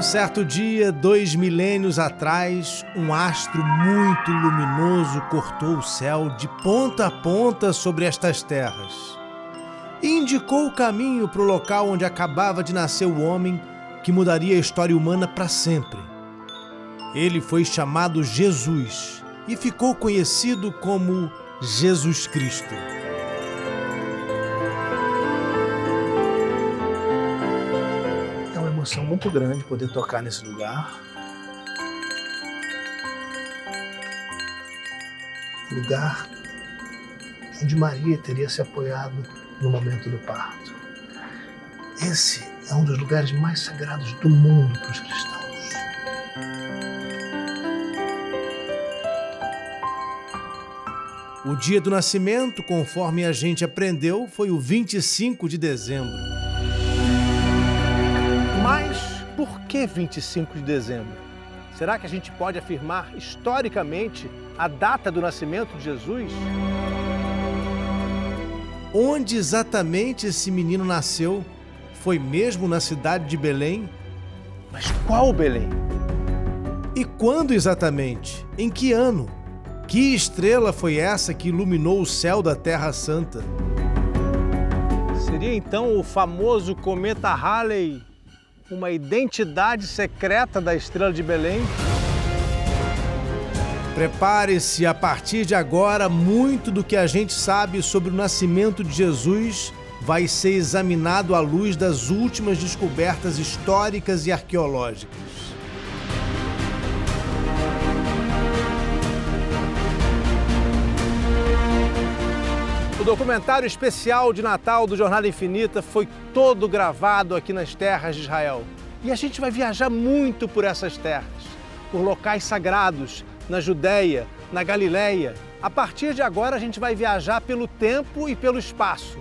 Certo dia, 2 milênios atrás, um astro muito luminoso cortou o céu de ponta a ponta sobre estas terras e indicou o caminho para o local onde acabava de nascer o homem que mudaria a história humana para sempre. Ele foi chamado Jesus e ficou conhecido como Jesus Cristo. Emoção muito grande poder tocar nesse lugar. Lugar onde Maria teria se apoiado no momento do parto. Esse é um dos lugares mais sagrados do mundo para os cristãos. O dia do nascimento, conforme a gente aprendeu, foi o 25 de dezembro. Mas por que 25 de dezembro? Será que a gente pode afirmar historicamente a data do nascimento de Jesus? Onde exatamente esse menino nasceu? Foi mesmo na cidade de Belém? Mas qual Belém? E quando exatamente? Em que ano? Que estrela foi essa que iluminou o céu da Terra Santa? Seria então o famoso cometa Halley uma identidade secreta da estrela de Belém? Prepare-se, a partir de agora, muito do que a gente sabe sobre o nascimento de Jesus vai ser examinado à luz das últimas descobertas históricas e arqueológicas. O documentário especial de Natal do Jornada Infinita foi todo gravado aqui nas terras de Israel. E a gente vai viajar muito por essas terras, por locais sagrados, na Judéia, na Galileia. A partir de agora a gente vai viajar pelo tempo e pelo espaço,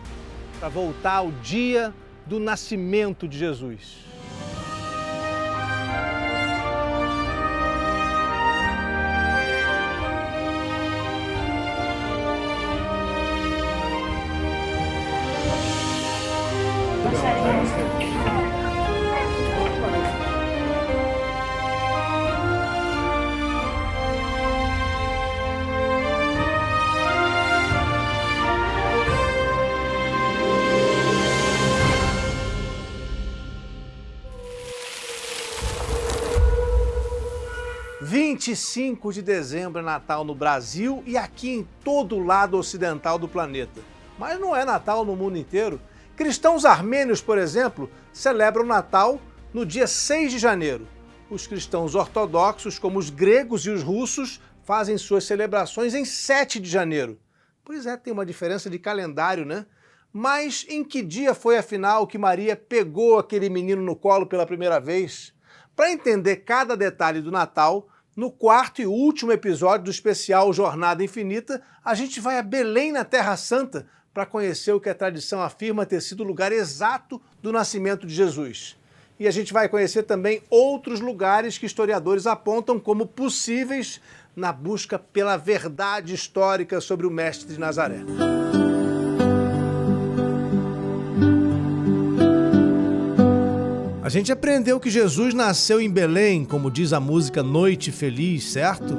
para voltar ao dia do nascimento de Jesus. Dia 25 de dezembro é Natal no Brasil e aqui em todo o lado ocidental do planeta. Mas não é Natal no mundo inteiro. Cristãos armênios, por exemplo, celebram Natal no dia 6 de janeiro. Os cristãos ortodoxos, como os gregos e os russos, fazem suas celebrações em 7 de janeiro. Pois é, tem uma diferença de calendário, né? Mas em que dia foi, afinal, que Maria pegou aquele menino no colo pela primeira vez? Para entender cada detalhe do Natal, no quarto e último episódio do especial Jornada Infinita, a gente vai a Belém, na Terra Santa, para conhecer o que a tradição afirma ter sido o lugar exato do nascimento de Jesus. E a gente vai conhecer também outros lugares que historiadores apontam como possíveis na busca pela verdade histórica sobre o Mestre de Nazaré. A gente aprendeu que Jesus nasceu em Belém, como diz a música Noite Feliz, certo?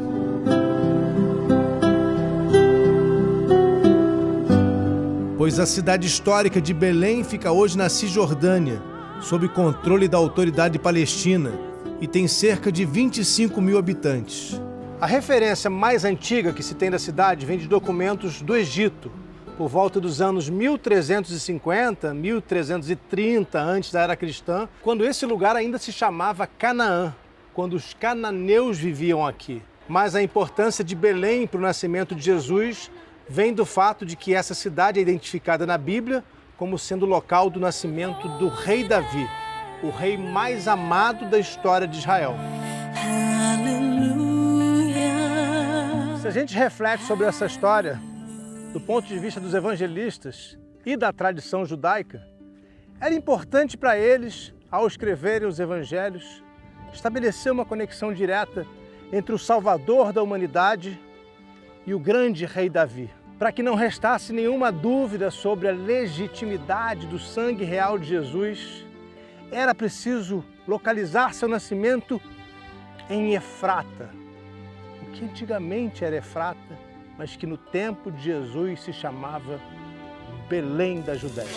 Pois a cidade histórica de Belém fica hoje na Cisjordânia, sob controle da autoridade palestina, e tem cerca de 25 mil habitantes. A referência mais antiga que se tem da cidade vem de documentos do Egito, por volta dos anos 1350, 1330 antes da era cristã, quando esse lugar ainda se chamava Canaã, quando os cananeus viviam aqui. Mas a importância de Belém para o nascimento de Jesus vem do fato de que essa cidade é identificada na Bíblia como sendo o local do nascimento do rei Davi, o rei mais amado da história de Israel. Se a gente reflete sobre essa história, do ponto de vista dos evangelistas e da tradição judaica, era importante para eles, ao escreverem os evangelhos, estabelecer uma conexão direta entre o Salvador da humanidade e o grande rei Davi, para que não restasse nenhuma dúvida sobre a legitimidade do sangue real de Jesus era preciso localizar seu nascimento em Efrata, o que antigamente era Efrata, mas que no tempo de Jesus se chamava Belém da Judéia.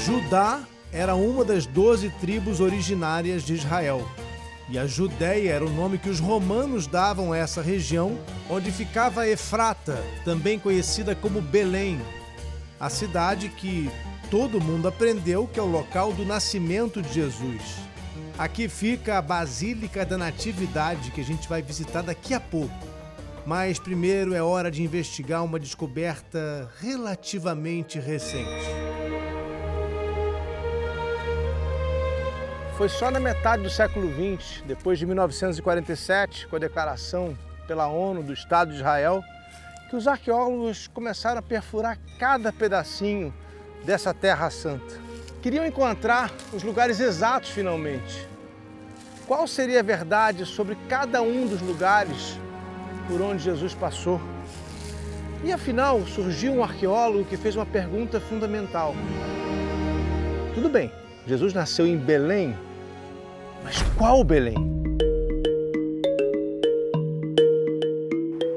Judá era uma das 12 tribos originárias de Israel. E a Judéia era o nome que os romanos davam a essa região, onde ficava Efrata, também conhecida como Belém, a cidade que todo mundo aprendeu que é o local do nascimento de Jesus. Aqui fica a Basílica da Natividade, que a gente vai visitar daqui a pouco. Mas primeiro é hora de investigar uma descoberta relativamente recente. Foi só na metade do século XX, depois de 1947, com a declaração pela ONU do Estado de Israel, que os arqueólogos começaram a perfurar cada pedacinho dessa Terra Santa. Queriam encontrar os lugares exatos finalmente. Qual seria a verdade sobre cada um dos lugares por onde Jesus passou? E afinal, surgiu um arqueólogo que fez uma pergunta fundamental. Tudo bem, Jesus nasceu em Belém, mas qual Belém?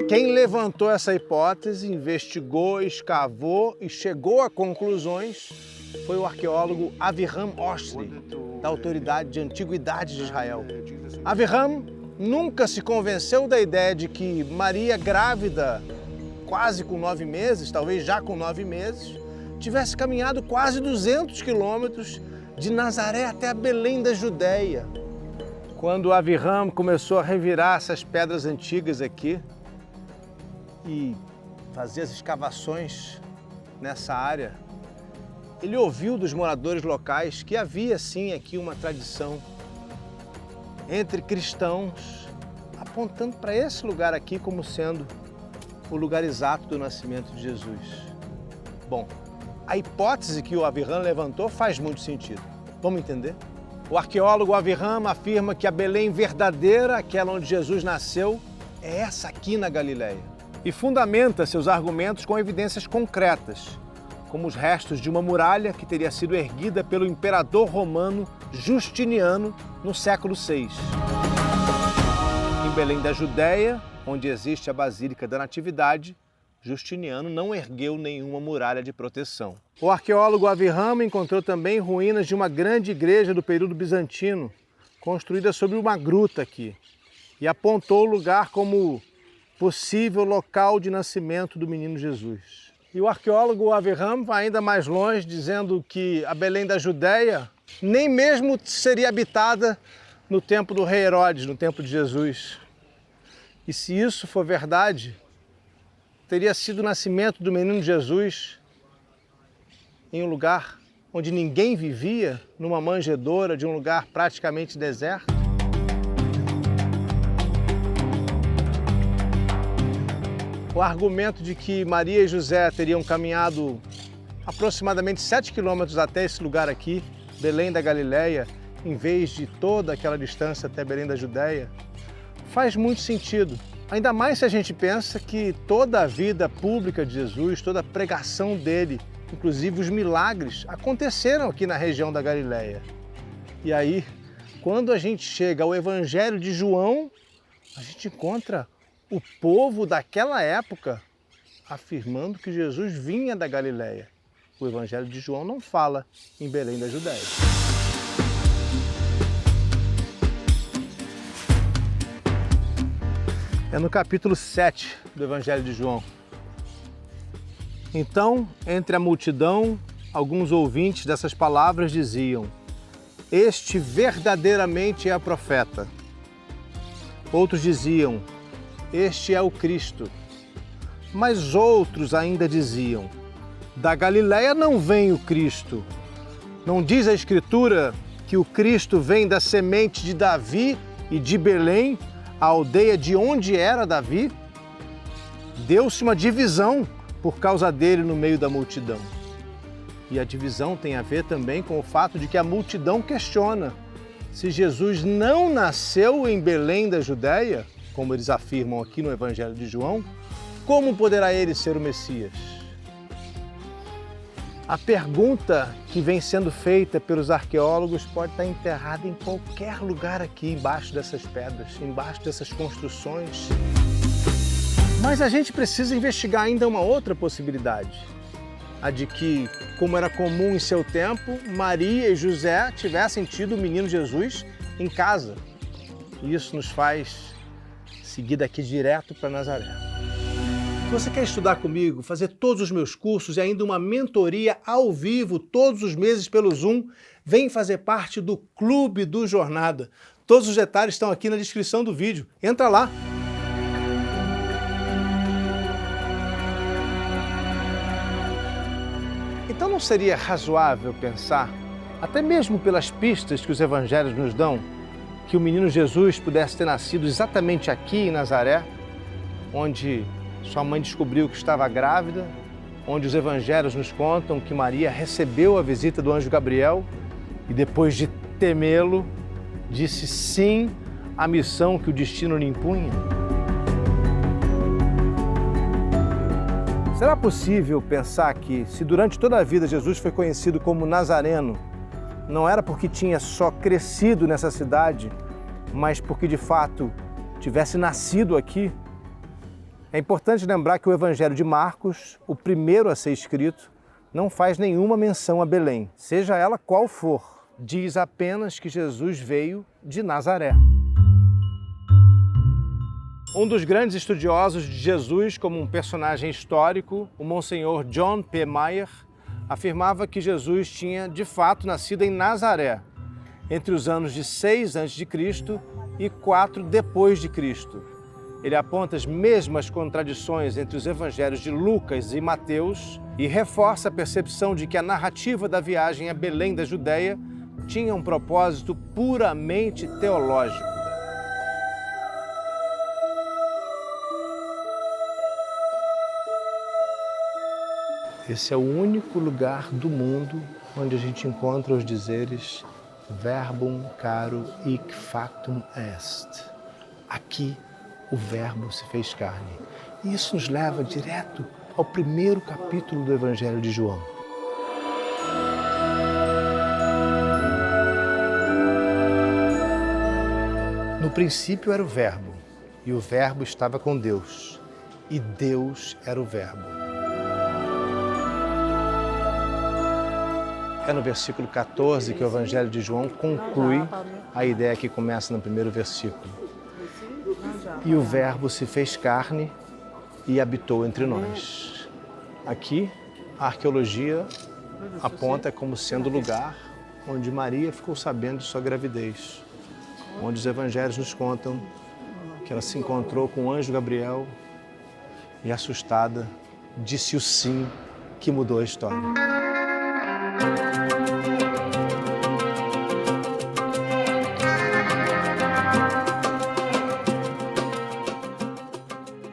Quem levantou essa hipótese, investigou, escavou e chegou a conclusões foi o arqueólogo Avraham Oshry, da Autoridade de Antiguidade de Israel. Avraham nunca se convenceu da ideia de que Maria, grávida, quase com 9 meses, talvez já com 9 meses, tivesse caminhado quase 200 quilômetros de Nazaré até a Belém da Judéia. Quando Avraham começou a revirar essas pedras antigas aqui e fazer as escavações nessa área, ele ouviu dos moradores locais que havia sim aqui uma tradição entre cristãos apontando para esse lugar aqui como sendo o lugar exato do nascimento de Jesus. Bom, a hipótese que o Avraham levantou faz muito sentido. Vamos entender? O arqueólogo Avraham afirma que a Belém verdadeira, aquela onde Jesus nasceu, é essa aqui na Galileia. E fundamenta seus argumentos com evidências concretas, como os restos de uma muralha que teria sido erguida pelo imperador romano Justiniano no século VI. Em Belém da Judéia, onde existe a Basílica da Natividade, Justiniano não ergueu nenhuma muralha de proteção. O arqueólogo Avraham encontrou também ruínas de uma grande igreja do período bizantino, construída sobre uma gruta aqui, e apontou o lugar como possível local de nascimento do menino Jesus. E o arqueólogo Avraham vai ainda mais longe, dizendo que a Belém da Judéia nem mesmo seria habitada no tempo do rei Herodes, no tempo de Jesus. E se isso for verdade, teria sido o nascimento do menino Jesus em um lugar onde ninguém vivia, numa manjedoura de um lugar praticamente deserto. O argumento de que Maria e José teriam caminhado aproximadamente 7 quilômetros até esse lugar aqui, Belém da Galileia, em vez de toda aquela distância até Belém da Judéia, faz muito sentido. Ainda mais se a gente pensa que toda a vida pública de Jesus, toda a pregação dele, inclusive os milagres, aconteceram aqui na região da Galileia. E aí, quando a gente chega ao Evangelho de João, a gente encontra o povo daquela época afirmando que Jesus vinha da Galileia. O Evangelho de João não fala em Belém da Judéia. É no capítulo 7 do Evangelho de João. Então, entre a multidão, alguns ouvintes dessas palavras diziam: "Este verdadeiramente é profeta." Outros diziam: "Este é o Cristo." Mas outros ainda diziam: "Da Galileia não vem o Cristo. Não diz a Escritura que o Cristo vem da semente de Davi e de Belém, a aldeia de onde era Davi?" Deu-se uma divisão por causa dele no meio da multidão. E a divisão tem a ver também com o fato de que a multidão questiona se Jesus não nasceu em Belém da Judéia, como eles afirmam aqui no Evangelho de João, como poderá ele ser o Messias? A pergunta que vem sendo feita pelos arqueólogos pode estar enterrada em qualquer lugar aqui, embaixo dessas pedras, embaixo dessas construções. Mas a gente precisa investigar ainda uma outra possibilidade. A de que, como era comum em seu tempo, Maria e José tivessem tido o menino Jesus em casa. E isso nos faz seguir daqui direto para Nazaré. Se você quer estudar comigo, fazer todos os meus cursos e ainda uma mentoria ao vivo todos os meses pelo Zoom, vem fazer parte do Clube do Jornada. Todos os detalhes estão aqui na descrição do vídeo. Entra lá! Então não seria razoável pensar, até mesmo pelas pistas que os evangelhos nos dão, que o menino Jesus pudesse ter nascido exatamente aqui em Nazaré, onde sua mãe descobriu que estava grávida, onde os evangelhos nos contam que Maria recebeu a visita do anjo Gabriel e depois de temê-lo, disse sim à missão que o destino lhe impunha? Será possível pensar que, se durante toda a vida Jesus foi conhecido como Nazareno, não era porque tinha só crescido nessa cidade, mas porque de fato tivesse nascido aqui? É importante lembrar que o Evangelho de Marcos, o primeiro a ser escrito, não faz nenhuma menção a Belém, seja ela qual for. Diz apenas que Jesus veio de Nazaré. Um dos grandes estudiosos de Jesus como um personagem histórico, o Monsenhor John P. Mayer, afirmava que Jesus tinha de fato nascido em Nazaré, entre os anos de 6 a.C. e 4 depois de Cristo. Ele aponta as mesmas contradições entre os evangelhos de Lucas e Mateus e reforça a percepção de que a narrativa da viagem a Belém da Judéia tinha um propósito puramente teológico. Esse é o único lugar do mundo onde a gente encontra os dizeres verbum caro hic factum est. Aqui o verbo se fez carne. E isso nos leva direto ao primeiro capítulo do Evangelho de João. No princípio era o verbo, e o verbo estava com Deus, e Deus era o verbo. É no versículo 14 que o Evangelho de João conclui a ideia que começa no primeiro versículo. E o verbo se fez carne e habitou entre nós. Aqui, a arqueologia aponta como sendo o lugar onde Maria ficou sabendo de sua gravidez, onde os evangelhos nos contam que ela se encontrou com o anjo Gabriel e, assustada, disse o sim que mudou a história.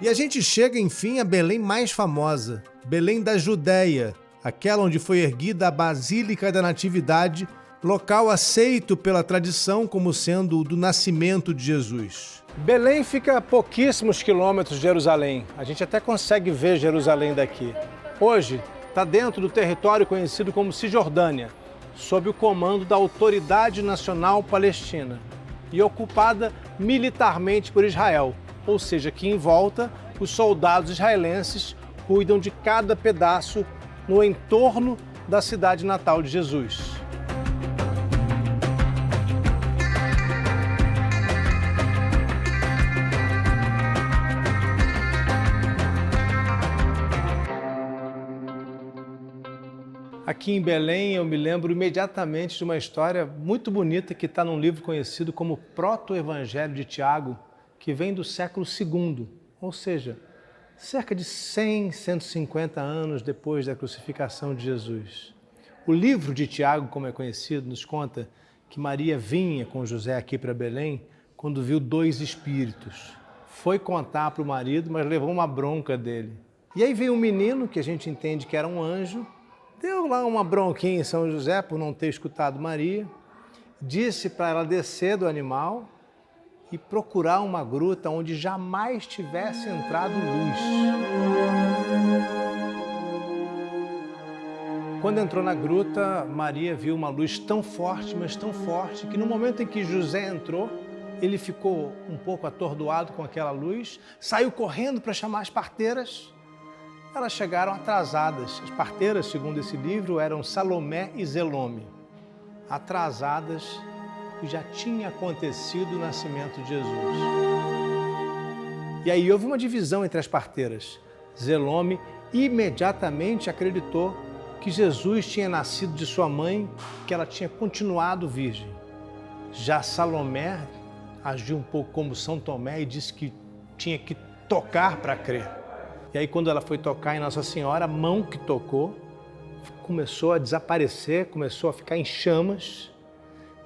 E a gente chega, enfim, a Belém mais famosa, Belém da Judéia, aquela onde foi erguida a Basílica da Natividade, local aceito pela tradição como sendo o do nascimento de Jesus. Belém fica a pouquíssimos quilômetros de Jerusalém. A gente até consegue ver Jerusalém daqui. Hoje, está dentro do território conhecido como Cisjordânia, sob o comando da Autoridade Nacional Palestina e ocupada militarmente por Israel. Ou seja, que em volta os soldados israelenses cuidam de cada pedaço no entorno da cidade natal de Jesus. Aqui em Belém eu me lembro imediatamente de uma história muito bonita que está num livro conhecido como Proto-Evangelho de Tiago, que vem do século II, ou seja, cerca de 100, 150 anos depois da crucificação de Jesus. O livro de Tiago, como é conhecido, nos conta que Maria vinha com José aqui para Belém quando viu 2 espíritos. Foi contar para o marido, mas levou uma bronca dele. E aí veio um menino, que a gente entende que era um anjo, deu lá uma bronquinha em São José por não ter escutado Maria, disse para ela descer do animal e procurar uma gruta onde jamais tivesse entrado luz. quando entrou na gruta, Maria viu uma luz tão forte, mas tão forte, que no momento em que José entrou, ele ficou um pouco atordoado com aquela luz, saiu correndo para chamar as parteiras. Elas chegaram atrasadas. As parteiras, segundo esse livro, eram Salomé e Zelome. Atrasadas, que já tinha acontecido o nascimento de Jesus. E aí houve uma divisão entre as parteiras. Zelome imediatamente acreditou que Jesus tinha nascido de sua mãe, que ela tinha continuado virgem. Já Salomé agiu um pouco como São Tomé e disse que tinha que tocar para crer. E aí quando ela foi tocar em Nossa Senhora, a mão que tocou começou a desaparecer, começou a ficar em chamas.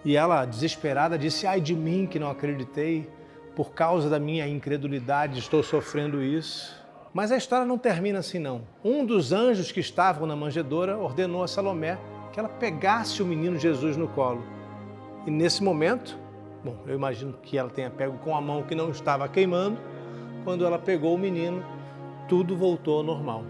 E ela, desesperada, disse: ai de mim que não acreditei, por causa da minha incredulidade estou sofrendo isso. Mas a história não termina assim não. Um dos anjos que estavam na manjedoura ordenou a Salomé que ela pegasse o menino Jesus no colo. E nesse momento, bom, eu imagino que ela tenha pego com a mão que não estava queimando, quando ela pegou o menino, tudo voltou ao normal.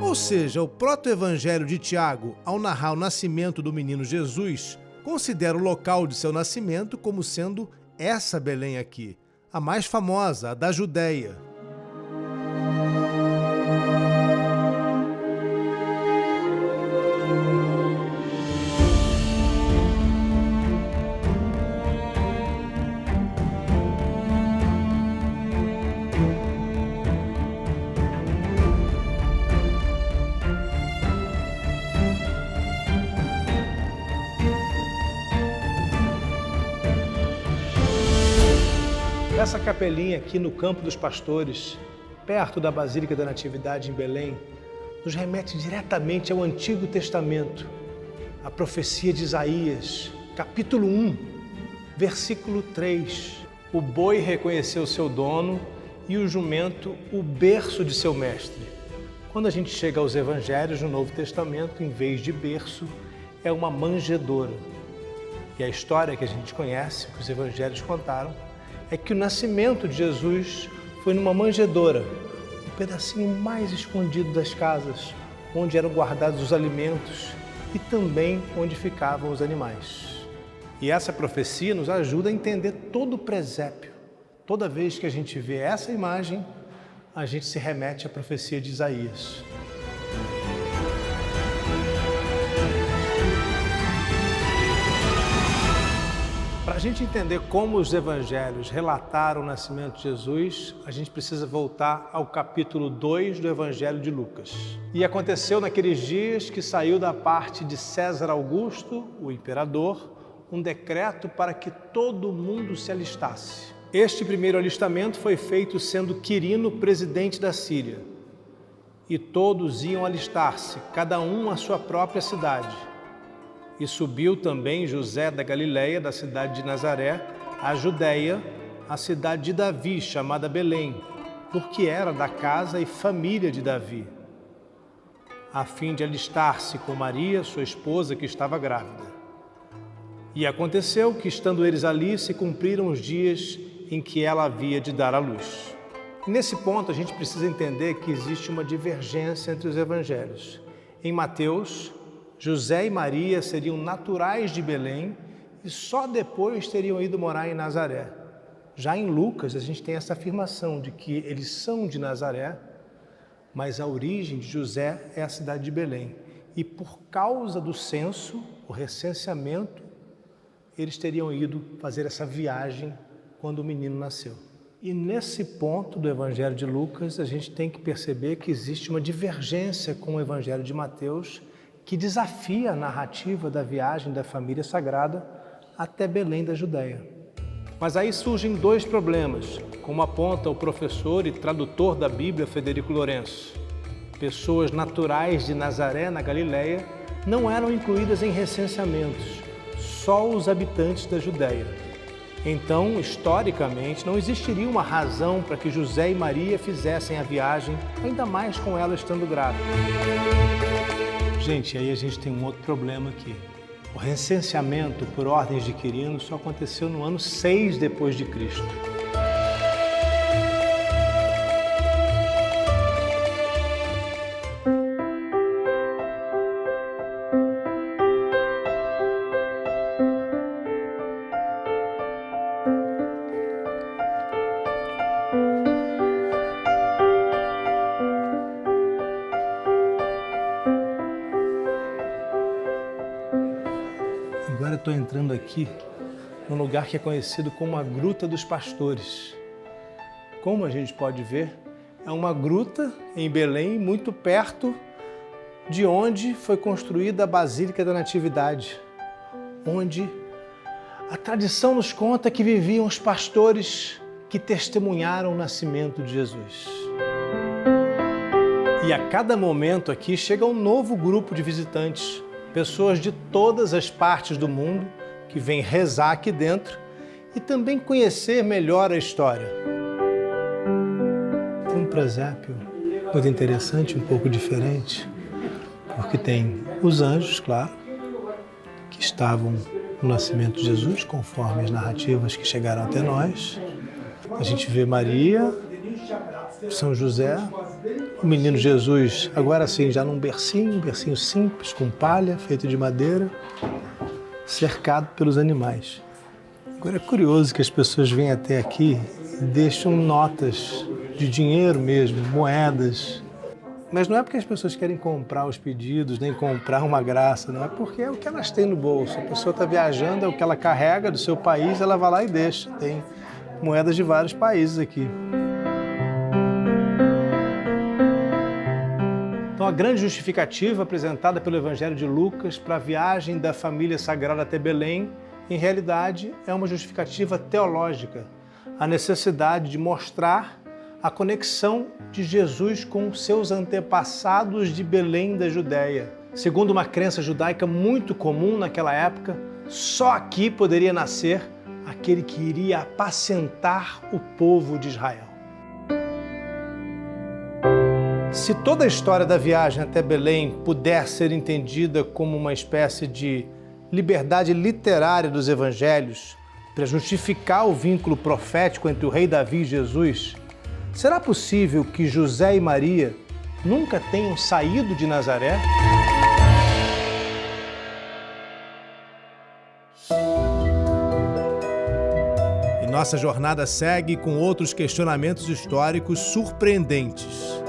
Ou seja, o proto-evangelho de Tiago, ao narrar o nascimento do menino Jesus, considera o local de seu nascimento como sendo essa Belém aqui, a mais famosa, a da Judéia. Essa capelinha aqui no Campo dos Pastores, perto da Basílica da Natividade em Belém, nos remete diretamente ao Antigo Testamento, a profecia de Isaías, capítulo 1, versículo 3. O boi reconheceu seu dono e o jumento o berço de seu mestre. Quando a gente chega aos Evangelhos no Novo Testamento, em vez de berço, é uma manjedoura. E a história que a gente conhece, que os Evangelhos contaram, é que o nascimento de Jesus foi numa manjedoura, um pedacinho mais escondido das casas, onde eram guardados os alimentos e também onde ficavam os animais. E essa profecia nos ajuda a entender todo o presépio. Toda vez que a gente vê essa imagem, a gente se remete à profecia de Isaías. Para a gente entender como os evangelhos relataram o nascimento de Jesus, a gente precisa voltar ao capítulo 2 do Evangelho de Lucas. E aconteceu naqueles dias que saiu da parte de César Augusto, o imperador, um decreto para que todo mundo se alistasse. Este primeiro alistamento foi feito sendo Quirino presidente da Síria. E todos iam alistar-se, cada um à sua própria cidade. E subiu também José da Galileia, da cidade de Nazaré, à Judéia, a cidade de Davi, chamada Belém, porque era da casa e família de Davi, a fim de alistar-se com Maria, sua esposa, que estava grávida. E aconteceu que, estando eles ali, se cumpriram os dias em que ela havia de dar à luz. E nesse ponto, a gente precisa entender que existe uma divergência entre os evangelhos. Em Mateus, José e Maria seriam naturais de Belém e só depois teriam ido morar em Nazaré. Já em Lucas, a gente tem essa afirmação de que eles são de Nazaré, mas a origem de José é a cidade de Belém. E por causa do censo, o recenseamento, eles teriam ido fazer essa viagem quando o menino nasceu. E nesse ponto do Evangelho de Lucas, a gente tem que perceber que existe uma divergência com o Evangelho de Mateus, que desafia a narrativa da viagem da família sagrada até Belém da Judéia. Mas aí surgem dois problemas, como aponta o professor e tradutor da Bíblia, Federico Lourenço. Pessoas naturais de Nazaré, na Galileia, não eram incluídas em recenseamentos, só os habitantes da Judéia. Então, historicamente, não existiria uma razão para que José e Maria fizessem a viagem, ainda mais com ela estando grávida. Gente, aí a gente tem um outro problema aqui. O recenseamento por ordens de Quirino só aconteceu no ano 6 depois de Cristo. estou entrando aqui num lugar que é conhecido como a Gruta dos Pastores. Como a gente pode ver, é uma gruta em Belém, muito perto de onde foi construída a Basílica da Natividade, onde a tradição nos conta que viviam os pastores que testemunharam o nascimento de Jesus. E a cada momento aqui chega um novo grupo de visitantes, pessoas de todas as partes do mundo que vêm rezar aqui dentro e também conhecer melhor a história. Tem um presépio muito interessante, um pouco diferente, porque tem os anjos, claro, que estavam no nascimento de Jesus, conforme as narrativas que chegaram até nós. A gente vê Maria, São José, o menino Jesus, agora sim, já num bercinho simples, com palha, feito de madeira, cercado pelos animais. Agora é curioso que as pessoas vêm até aqui e deixam notas de dinheiro mesmo, moedas. Mas não é porque as pessoas querem comprar os pedidos, nem comprar uma graça, não. É porque é o que elas têm no bolso. A pessoa está viajando, é o que ela carrega do seu país, ela vai lá e deixa. Tem moedas de vários países aqui. Então, a grande justificativa apresentada pelo Evangelho de Lucas para a viagem da família sagrada até Belém, em realidade, é uma justificativa teológica. A necessidade de mostrar a conexão de Jesus com seus antepassados de Belém da Judéia. Segundo uma crença judaica muito comum naquela época, só aqui poderia nascer aquele que iria apacentar o povo de Israel. Se toda a história da viagem até Belém puder ser entendida como uma espécie de liberdade literária dos evangelhos para justificar o vínculo profético entre o rei Davi e Jesus, será possível que José e Maria nunca tenham saído de Nazaré? E nossa jornada segue com outros questionamentos históricos surpreendentes.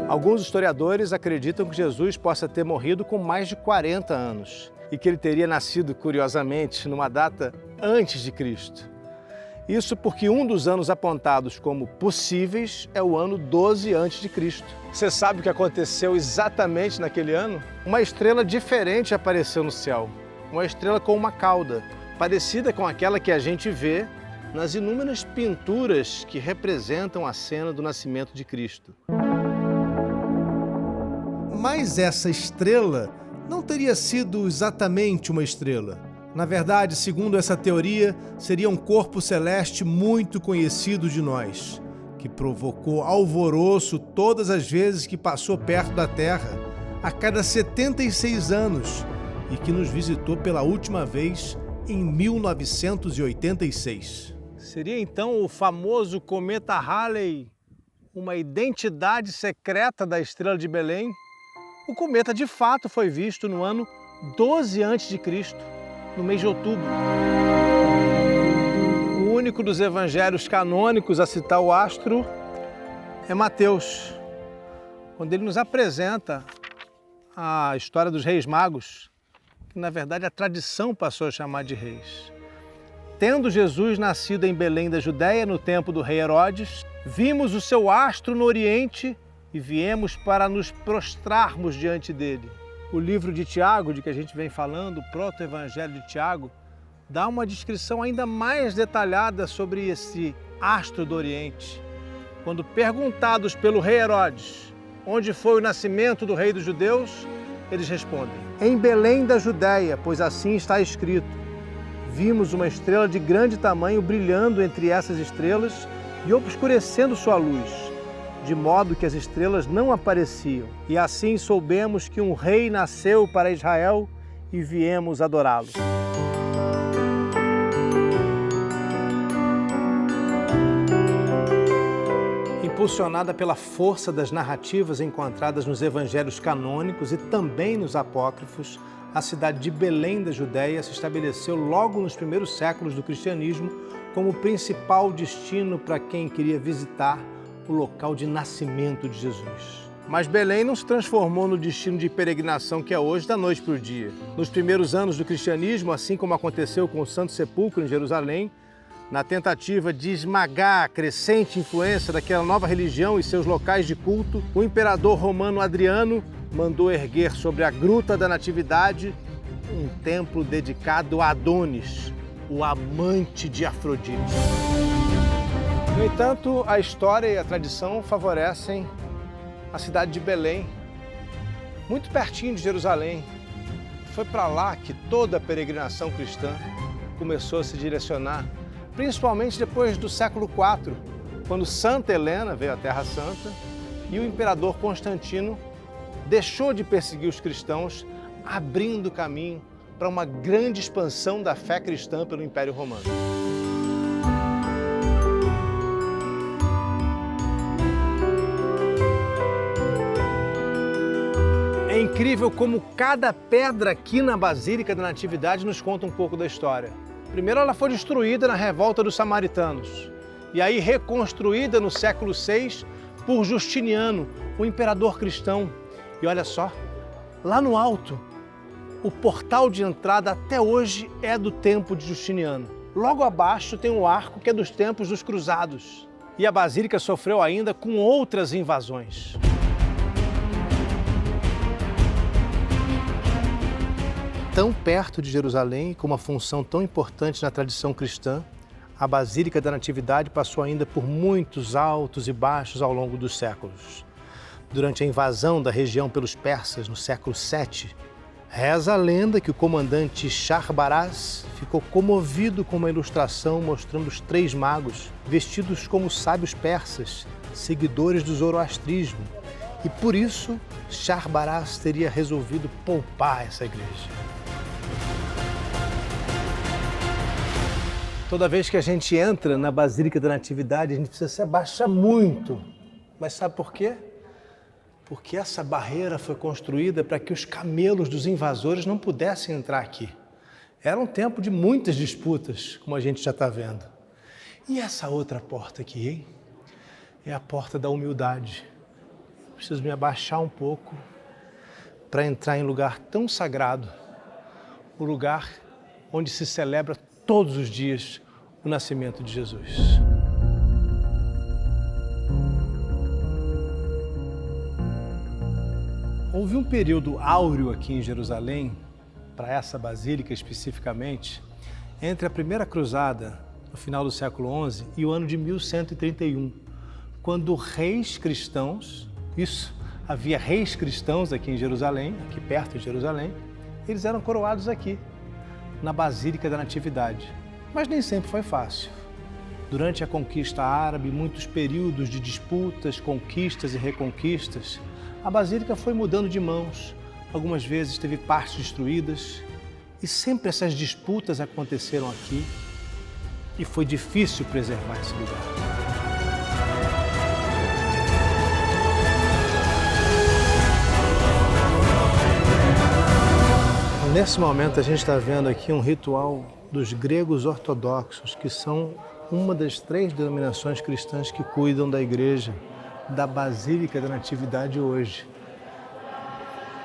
Alguns historiadores acreditam que Jesus possa ter morrido com mais de 40 anos e que ele teria nascido, curiosamente, numa data antes de Cristo. Isso porque um dos anos apontados como possíveis é o ano 12 a.C. Você sabe o que aconteceu exatamente naquele ano? Uma estrela diferente apareceu no céu. Uma estrela com uma cauda, parecida com aquela que a gente vê nas inúmeras pinturas que representam a cena do nascimento de Cristo. Mas essa estrela não teria sido exatamente uma estrela. Na verdade, segundo essa teoria, seria um corpo celeste muito conhecido de nós, que provocou alvoroço todas as vezes que passou perto da Terra, a cada 76 anos, e que nos visitou pela última vez em 1986. Seria então o famoso cometa Halley uma identidade secreta da estrela de Belém? O cometa de fato foi visto no ano 12 a.C., no mês de outubro. O único dos evangelhos canônicos a citar o astro é Mateus, quando ele nos apresenta a história dos reis magos, que na verdade a tradição passou a chamar de reis. Tendo Jesus nascido em Belém da Judéia, no tempo do rei Herodes, vimos o seu astro no Oriente e viemos para nos prostrarmos diante dele. O livro de Tiago, de que a gente vem falando, o proto-evangelho de Tiago, dá uma descrição ainda mais detalhada sobre esse astro do Oriente. Quando perguntados pelo rei Herodes onde foi o nascimento do rei dos judeus, eles respondem: em Belém da Judéia, pois assim está escrito. Vimos uma estrela de grande tamanho brilhando entre essas estrelas e obscurecendo sua luz, de modo que as estrelas não apareciam. E assim soubemos que um rei nasceu para Israel e viemos adorá-lo. Impulsionada pela força das narrativas encontradas nos evangelhos canônicos e também nos apócrifos, a cidade de Belém da Judéia se estabeleceu logo nos primeiros séculos do cristianismo como principal destino para quem queria visitar o local de nascimento de Jesus. Mas Belém não se transformou no destino de peregrinação que é hoje da noite para o dia. Nos primeiros anos do cristianismo, assim como aconteceu com o Santo Sepulcro em Jerusalém, na tentativa de esmagar a crescente influência daquela nova religião e seus locais de culto, o imperador romano Adriano mandou erguer sobre a Gruta da Natividade um templo dedicado a Adonis, o amante de Afrodite. No entanto, a história e a tradição favorecem a cidade de Belém, muito pertinho de Jerusalém. Foi para lá que toda a peregrinação cristã começou a se direcionar, principalmente depois do século IV, quando Santa Helena veio à Terra Santa e o imperador Constantino deixou de perseguir os cristãos, abrindo caminho para uma grande expansão da fé cristã pelo Império Romano. É incrível como cada pedra aqui na Basílica da Natividade nos conta um pouco da história. Primeiro, ela foi destruída na revolta dos samaritanos e aí reconstruída no século VI por Justiniano, o imperador cristão. E olha só, lá no alto, o portal de entrada até hoje é do tempo de Justiniano. Logo abaixo tem um arco que é dos tempos dos cruzados. E a Basílica sofreu ainda com outras invasões. Tão perto de Jerusalém, com uma função tão importante na tradição cristã, a Basílica da Natividade passou ainda por muitos altos e baixos ao longo dos séculos. Durante a invasão da região pelos persas no século VII, reza a lenda que o comandante Shahbaraz ficou comovido com uma ilustração mostrando os três magos vestidos como sábios persas, seguidores do zoroastrismo, e por isso Shahbaraz teria resolvido poupar essa igreja. Toda vez que a gente entra na Basílica da Natividade, a gente precisa se abaixar muito. Mas sabe por quê? Porque essa barreira foi construída para que os camelos dos invasores não pudessem entrar aqui. Era um tempo de muitas disputas, como a gente já está vendo. E essa outra porta aqui, hein? É a porta da humildade. Preciso me abaixar um pouco para entrar em lugar tão sagrado, o lugar onde se celebra todos os dias o nascimento de Jesus. Houve um período áureo aqui em Jerusalém, para essa basílica especificamente, entre a primeira cruzada, no final do século XI, e o ano de 1131, quando reis cristãos, havia reis cristãos aqui em Jerusalém, aqui perto de Jerusalém, eles eram coroados aqui, na Basílica da Natividade. Mas nem sempre foi fácil. Durante a conquista árabe, muitos períodos de disputas, conquistas e reconquistas, a Basílica foi mudando de mãos. Algumas vezes teve partes destruídas e sempre essas disputas aconteceram aqui e foi difícil preservar esse lugar. Nesse momento a gente está vendo aqui um ritual dos gregos ortodoxos, que são uma das 3 denominações cristãs que cuidam da igreja, da Basílica da Natividade hoje.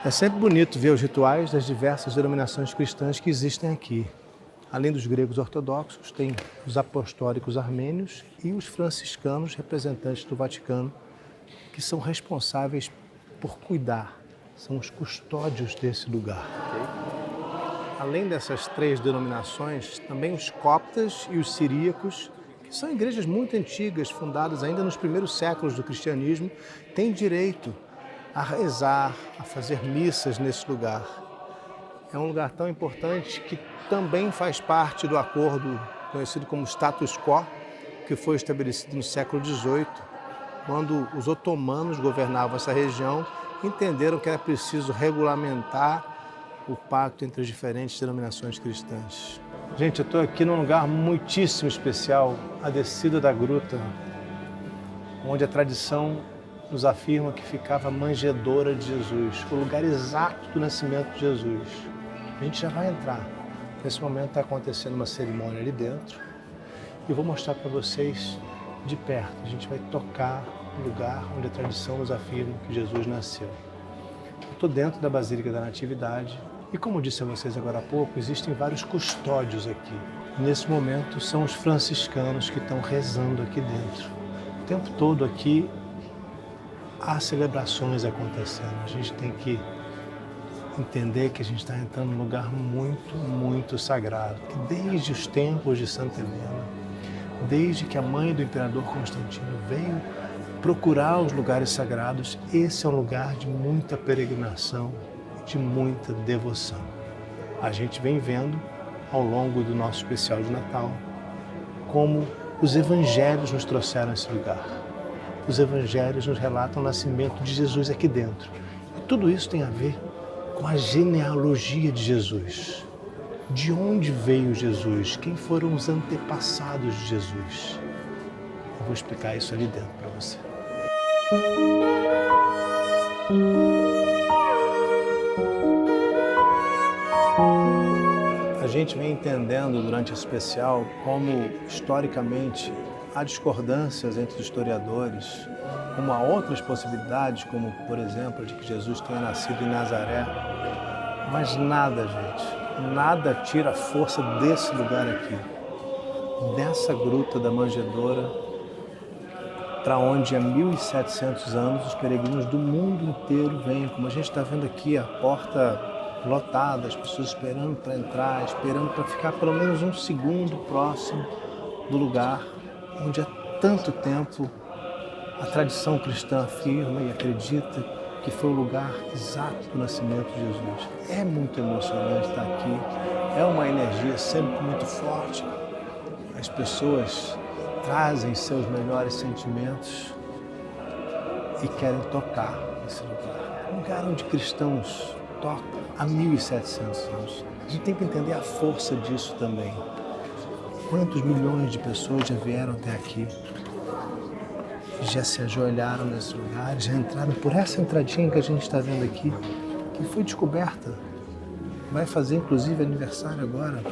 É sempre bonito ver os rituais das diversas denominações cristãs que existem aqui. Além dos gregos ortodoxos, tem os apostólicos armênios e os franciscanos, representantes do Vaticano, que são responsáveis por cuidar, são os custódios desse lugar. Além dessas 3 denominações, também os coptas e os siríacos, que são igrejas muito antigas, fundadas ainda nos primeiros séculos do cristianismo, têm direito a rezar, a fazer missas nesse lugar. É um lugar tão importante que também faz parte do acordo conhecido como status quo, que foi estabelecido no século XVIII, quando os otomanos governavam essa região, entenderam que era preciso regulamentar o pacto entre as diferentes denominações cristãs. Gente, eu estou aqui num lugar muitíssimo especial, a descida da gruta, onde a tradição nos afirma que ficava a manjedoura de Jesus, o lugar exato do nascimento de Jesus. A gente já vai entrar. Nesse momento está acontecendo uma cerimônia ali dentro e eu vou mostrar para vocês de perto. A gente vai tocar o lugar onde a tradição nos afirma que Jesus nasceu. Estou dentro da Basílica da Natividade e, como disse a vocês agora há pouco, existem vários custódios aqui. Nesse momento são os franciscanos que estão rezando aqui dentro. O tempo todo aqui há celebrações acontecendo. A gente tem que entender que a gente está entrando num lugar muito, muito sagrado. Que desde os tempos de Santa Helena, desde que a mãe do imperador Constantino veio procurar os lugares sagrados, esse é um lugar de muita peregrinação, de muita devoção. A gente vem vendo ao longo do nosso especial de Natal como os evangelhos nos trouxeram a esse lugar. Os evangelhos nos relatam o nascimento de Jesus aqui dentro. E tudo isso tem a ver com a genealogia de Jesus. De onde veio Jesus? Quem foram os antepassados de Jesus? Eu vou explicar isso ali dentro para você. A gente vem entendendo durante esse especial como, historicamente, há discordâncias entre os historiadores, como há outras possibilidades, como, por exemplo, de que Jesus tenha nascido em Nazaré. Mas nada, gente, nada tira a força desse lugar aqui, dessa gruta da Manjedoura, para onde há 1.700 anos os peregrinos do mundo inteiro vêm, como a gente está vendo aqui, a porta lotada, as pessoas esperando para entrar, esperando para ficar pelo menos um segundo próximo do lugar onde há tanto tempo a tradição cristã afirma e acredita que foi o lugar exato do nascimento de Jesus. É muito emocionante estar aqui, é uma energia sempre muito forte. As pessoas trazem seus melhores sentimentos e querem tocar nesse lugar. Um lugar onde cristãos tocam há 1.700 anos. A gente tem que entender a força disso também. Quantos milhões de pessoas já vieram até aqui, já se ajoelharam nesse lugar, já entraram por essa entradinha que a gente está vendo aqui, que foi descoberta. Vai fazer, inclusive, aniversário agora,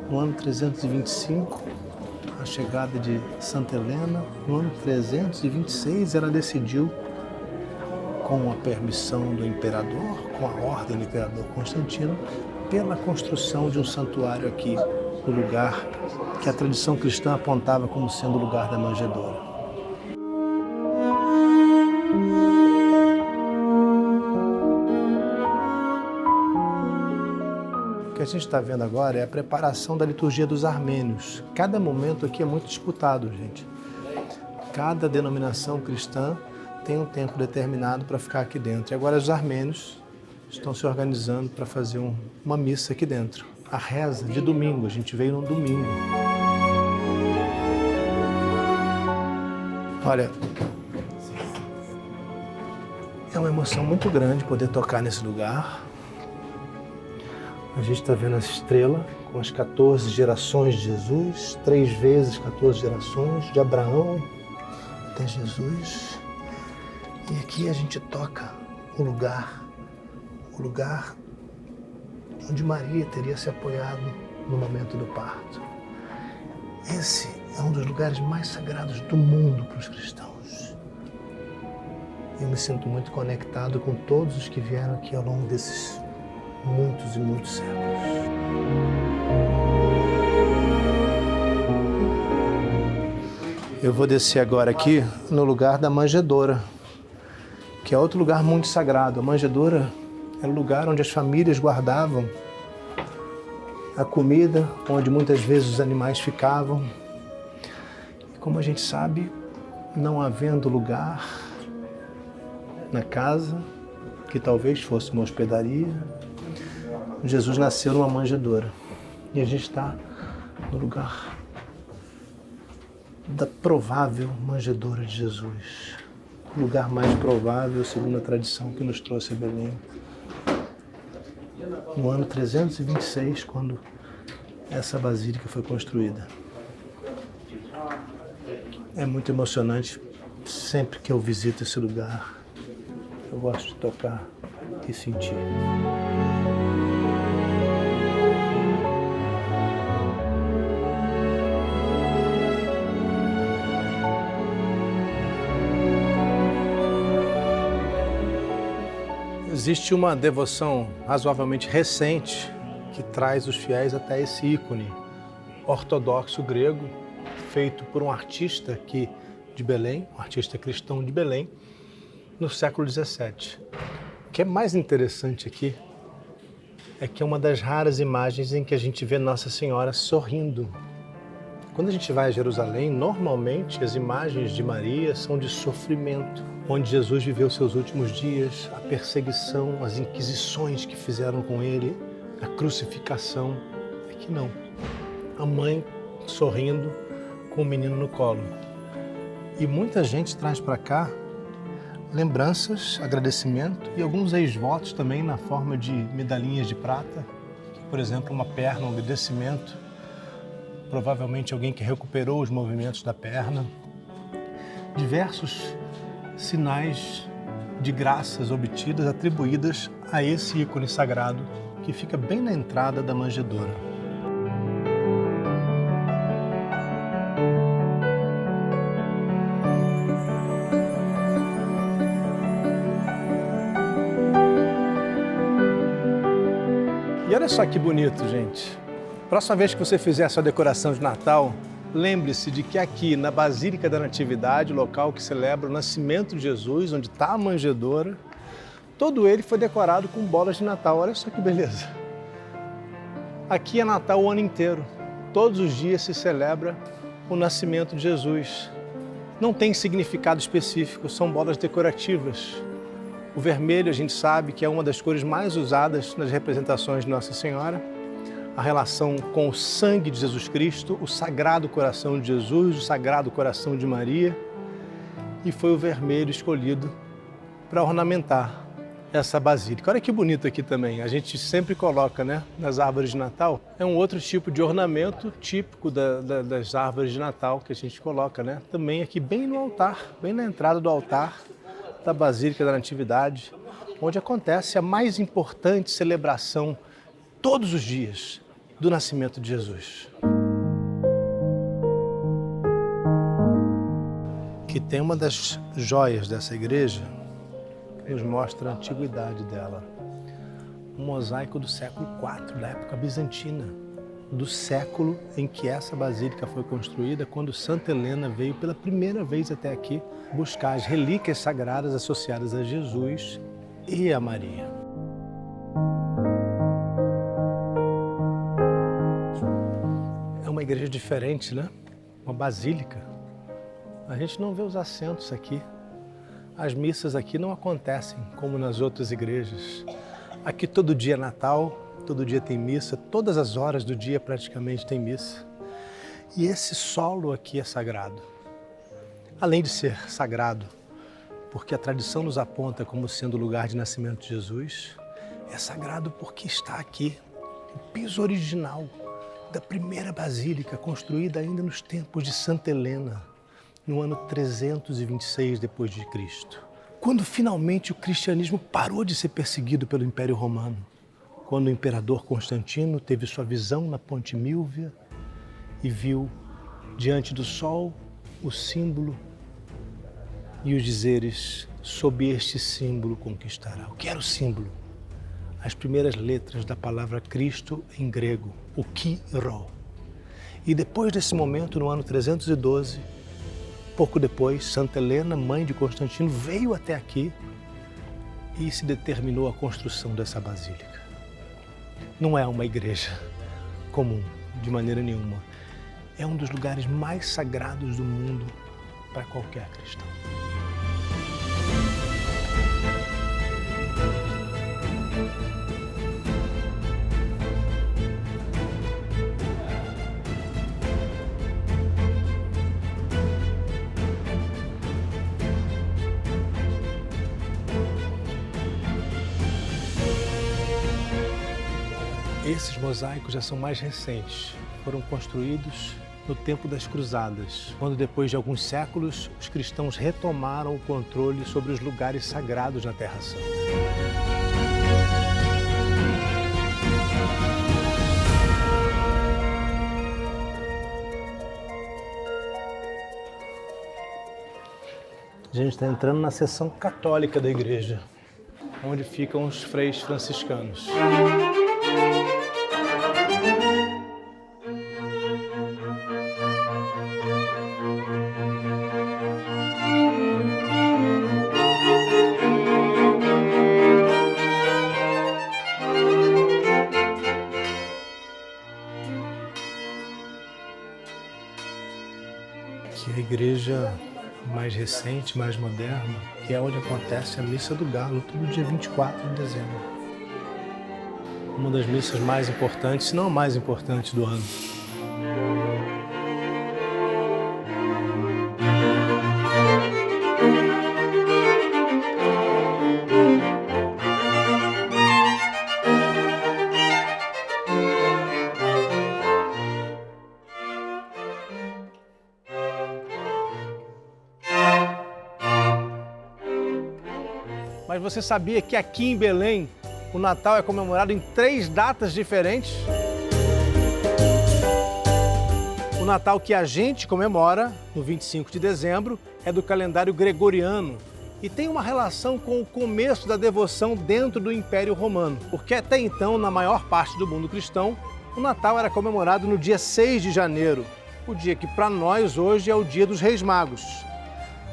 no ano 325, a chegada de Santa Helena. No ano 326, ela decidiu, com a permissão do imperador, com a ordem do imperador Constantino, pela construção de um santuário aqui, no lugar que a tradição cristã apontava como sendo o lugar da Manjedoura. O que a gente está vendo agora é a preparação da liturgia dos armênios. Cada momento aqui é muito disputado, gente. Cada denominação cristã tem um tempo determinado para ficar aqui dentro. E agora os armênios estão se organizando para fazer uma missa aqui dentro. A reza de domingo, a gente veio no domingo. Olha, é uma emoção muito grande poder tocar nesse lugar. A gente está vendo essa estrela com as 14 gerações de Jesus, 3 vezes 14 gerações, de Abraão até Jesus. E aqui a gente toca o lugar onde Maria teria se apoiado no momento do parto. Esse é um dos lugares mais sagrados do mundo para os cristãos. Eu me sinto muito conectado com todos os que vieram aqui ao longo desses muitos e muitos séculos. Eu vou descer agora aqui no lugar da Manjedoura, que é outro lugar muito sagrado. A Manjedoura era o lugar onde as famílias guardavam a comida, onde muitas vezes os animais ficavam. E como a gente sabe, não havendo lugar na casa, que talvez fosse uma hospedaria, Jesus nasceu numa manjedoura. E a gente está no lugar da provável manjedoura de Jesus. O lugar mais provável, segundo a tradição que nos trouxe a Belém. No ano 326, quando essa basílica foi construída. É muito emocionante sempre que eu visito esse lugar. Eu gosto de tocar e sentir. Existe uma devoção razoavelmente recente que traz os fiéis até esse ícone ortodoxo grego, feito por um artista aqui de Belém, um artista cristão de Belém, no século XVII. O que é mais interessante aqui é que é uma das raras imagens em que a gente vê Nossa Senhora sorrindo. Quando a gente vai a Jerusalém, normalmente as imagens de Maria são de sofrimento, onde Jesus viveu seus últimos dias, a perseguição, as inquisições que fizeram com ele, a crucificação. Aqui não. A mãe sorrindo com o menino no colo. E muita gente traz para cá lembranças, agradecimento e alguns ex-votos também na forma de medalhinhas de prata. Por exemplo, uma perna, um agradecimento. Provavelmente alguém que recuperou os movimentos da perna. Diversos sinais de graças obtidas, atribuídas a esse ícone sagrado que fica bem na entrada da manjedoura. E olha só que bonito, gente. Próxima vez que você fizer a sua decoração de Natal, lembre-se de que aqui na Basílica da Natividade, local que celebra o nascimento de Jesus, onde está a manjedoura, todo ele foi decorado com bolas de Natal. Olha só que beleza. Aqui é Natal o ano inteiro. Todos os dias se celebra o nascimento de Jesus. Não tem significado específico, são bolas decorativas. O vermelho a gente sabe que é uma das cores mais usadas nas representações de Nossa Senhora. A relação com o sangue de Jesus Cristo, o Sagrado Coração de Jesus, o Sagrado Coração de Maria. E foi o vermelho escolhido para ornamentar essa basílica. Olha que bonito aqui também. A gente sempre coloca, né, nas árvores de Natal. É um outro tipo de ornamento típico das árvores de Natal que a gente coloca, né? Também aqui bem no altar, bem na entrada do altar da Basílica da Natividade, onde acontece a mais importante celebração todos os dias do nascimento de Jesus. Que tem uma das joias dessa igreja que nos mostra a antiguidade dela. Um mosaico do século IV, da época bizantina, do século em que essa basílica foi construída, quando Santa Helena veio pela primeira vez até aqui buscar as relíquias sagradas associadas a Jesus e a Maria. É uma igreja diferente, né? Uma basílica. A gente não vê os assentos aqui. As missas aqui não acontecem como nas outras igrejas. Aqui todo dia é Natal, todo dia tem missa, todas as horas do dia praticamente tem missa. E esse solo aqui é sagrado. Além de ser sagrado, porque a tradição nos aponta como sendo o lugar de nascimento de Jesus, é sagrado porque está aqui, o piso original da primeira basílica, construída ainda nos tempos de Santa Helena, no ano 326 depois de Cristo. Quando finalmente o cristianismo parou de ser perseguido pelo Império Romano, quando o imperador Constantino teve sua visão na Ponte Milvia e viu diante do sol o símbolo e os dizeres: sob este símbolo conquistará. O que era o símbolo? As primeiras letras da palavra Cristo em grego, o Chi-Rho. E depois desse momento, no ano 312, pouco depois, Santa Helena, mãe de Constantino, veio até aqui e se determinou a construção dessa basílica. Não é uma igreja comum, de maneira nenhuma. É um dos lugares mais sagrados do mundo para qualquer cristão. Esses mosaicos já são mais recentes. Foram construídos no tempo das Cruzadas, quando depois de alguns séculos os cristãos retomaram o controle sobre os lugares sagrados na Terra Santa. A gente está entrando na seção católica da igreja. onde ficam os freios franciscanos. Que a igreja mais recente, mais moderna, que é onde acontece a Missa do Galo, todo dia 24 de dezembro. Uma das missas mais importantes, se não a mais importante do ano. Mas você sabia que aqui em Belém o Natal é comemorado em 3 datas diferentes? O Natal que a gente comemora, no 25 de dezembro, é do calendário gregoriano e tem uma relação com o começo da devoção dentro do Império Romano, porque até então, na maior parte do mundo cristão, o Natal era comemorado no dia 6 de janeiro, o dia que para nós hoje é o dia dos Reis Magos.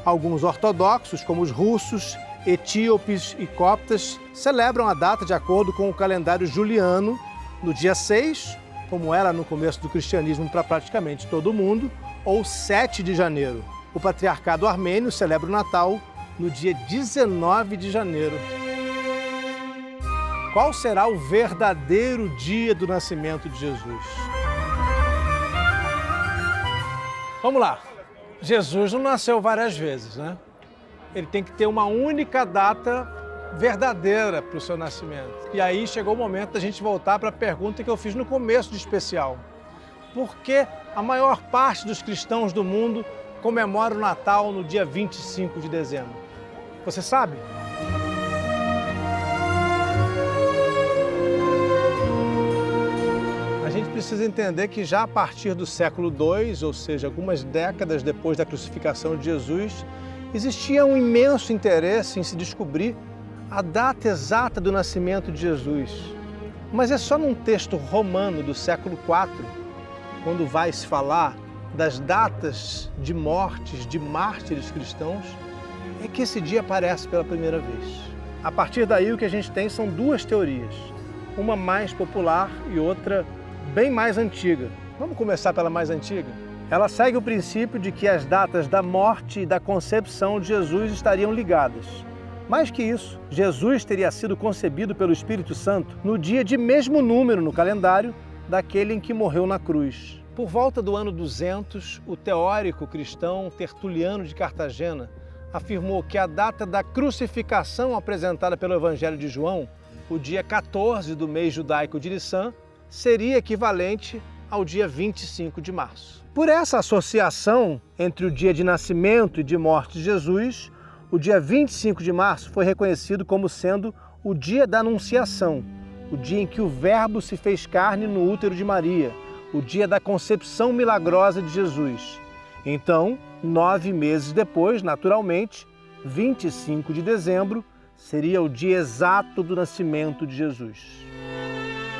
Alguns ortodoxos, como os russos, etíopes e coptas, celebram a data de acordo com o calendário juliano, no dia 6, como era no começo do cristianismo para praticamente todo mundo, ou 7 de janeiro. O patriarcado armênio celebra o Natal no dia 19 de janeiro. Qual será o verdadeiro dia do nascimento de Jesus? Vamos lá. Jesus não nasceu várias vezes, né? Ele tem que ter uma única data verdadeira para o seu nascimento. E aí chegou o momento da gente voltar para a pergunta que eu fiz no começo do especial. Por que a maior parte dos cristãos do mundo comemora o Natal no dia 25 de dezembro? Você sabe? A gente precisa entender que já a partir do século II, ou seja, algumas décadas depois da crucificação de Jesus, existia um imenso interesse em se descobrir a data exata do nascimento de Jesus. Mas é só num texto romano do século IV, quando vai se falar das datas de mortes de mártires cristãos, é que esse dia aparece pela primeira vez. A partir daí o que a gente tem são 2 teorias, uma mais popular e outra bem mais antiga. Vamos começar pela mais antiga? Ela segue o princípio de que as datas da morte e da concepção de Jesus estariam ligadas. Mais que isso, Jesus teria sido concebido pelo Espírito Santo no dia de mesmo número no calendário daquele em que morreu na cruz. Por volta do ano 200, o teórico cristão Tertuliano de Cartagena afirmou que a data da crucificação apresentada pelo Evangelho de João, o dia 14 do mês judaico de Nissan, seria equivalente ao dia 25 de março. Por essa associação entre o dia de nascimento e de morte de Jesus, o dia 25 de março foi reconhecido como sendo o dia da Anunciação, o dia em que o Verbo se fez carne no útero de Maria, o dia da concepção milagrosa de Jesus. Então, 9 meses depois, naturalmente, 25 de dezembro, seria o dia exato do nascimento de Jesus.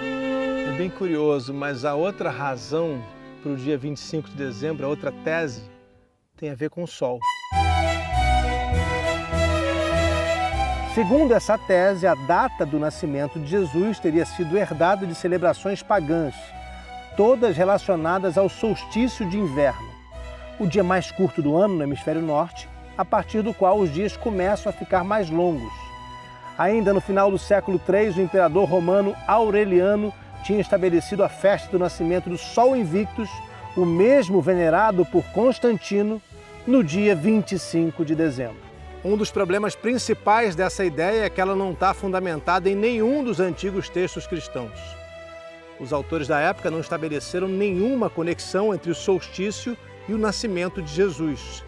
É bem curioso, mas a outra razão para o dia 25 de dezembro, a outra tese, tem a ver com o Sol. Segundo essa tese, a data do nascimento de Jesus teria sido herdada de celebrações pagãs, todas relacionadas ao solstício de inverno, o dia mais curto do ano no hemisfério norte, a partir do qual os dias começam a ficar mais longos. Ainda no final do século III, o imperador romano Aureliano tinha estabelecido a festa do nascimento do Sol Invictus, o mesmo venerado por Constantino, no dia 25 de dezembro. Um dos problemas principais dessa ideia é que ela não está fundamentada em nenhum dos antigos textos cristãos. Os autores da época não estabeleceram nenhuma conexão entre o solstício e o nascimento de Jesus.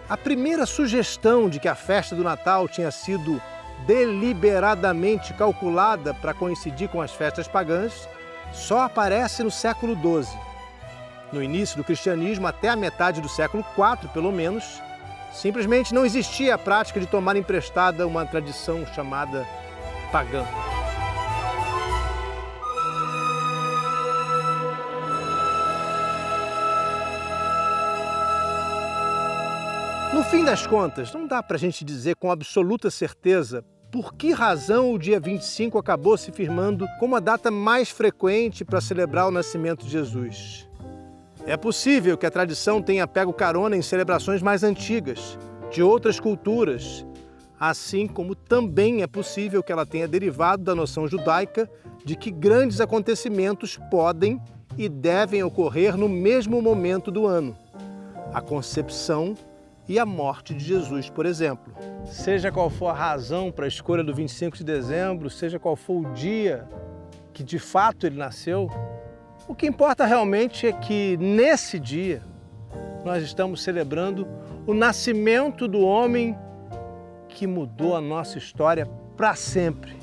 A primeira sugestão de que a festa do Natal tinha sido deliberadamente calculada para coincidir com as festas pagãs só aparece no século XII. No início do cristianismo, até a metade do século IV, pelo menos, Simplesmente não existia a prática de tomar emprestada uma tradição chamada pagã. No fim das contas, não dá para a gente dizer com absoluta certeza por que razão o dia 25 acabou se firmando como a data mais frequente para celebrar o nascimento de Jesus. É possível que a tradição tenha pego carona em celebrações mais antigas, de outras culturas, assim como também é possível que ela tenha derivado da noção judaica de que grandes acontecimentos podem e devem ocorrer no mesmo momento do ano. A concepção e a morte de Jesus, por exemplo. Seja qual for a razão para a escolha do 25 de dezembro, seja qual for o dia que de fato ele nasceu, o que importa realmente é que nesse dia nós estamos celebrando o nascimento do homem que mudou a nossa história para sempre.